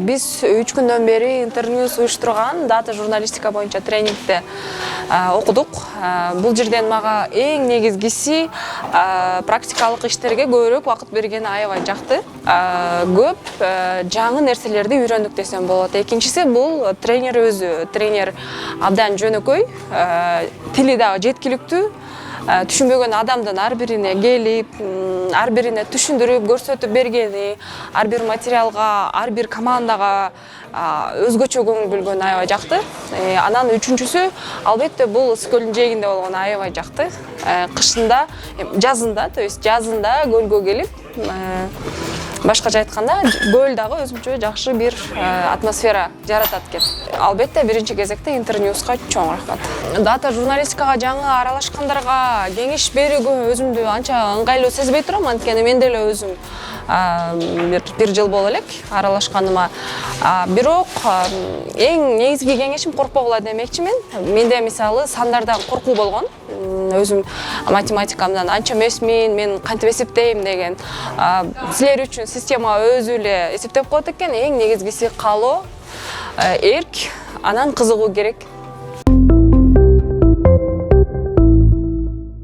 Биз 3 күндөн бери Интерньюз уюштурган дата журналистика боюнча тренингти окудук. Бул жерден мага эң негизгиси практикалык иштерге көбүрөөк убакыт бергени аябай жакты. Көп жаңы нерселерди үйрөндүк десем болот. Экинчиси бул тренер өзү. Тренер абдан жөнөкөй, тили дагы жеткиликтүү. Түшүнбөгөн адамдын ар бирине келип, ар бирине түшүндүрүп, көрсөтүп бергени, ар бир материалга, ар бир командага өзгөчө көңүл бөлгөнү аябай жакты. Анан үчүнчүсү, албетте бул Ысык-Көлдүн жээгинде болгону аябай жакты. Кышында, жазында, то есть жазында көлгө келип, башкача айтканда, көл дагы өзүнчө жакшы бир атмосфера жаратат экен. Албетте биринчи кезекте Интерньюзга чоң рахмат. Дата журналистикага жаңы аралашкандарга кеңеш берүүгө өзүмдү анча ыңгайлуу сезбей турам, анткени мен деле өзүм бир жыл боло элек аралашканыма. Бирок эң негизги кеңешим коркпогула демекчимин. Менде мисалы сандардан коркуу болгон. Өзүм математикамдан анча эмесмин, мен кантип эсептейм деген. Силер үчүн система өзү эле эсептеп коет экен. Эң негизгиси каалоо, эрк, анан кызыгуу керек.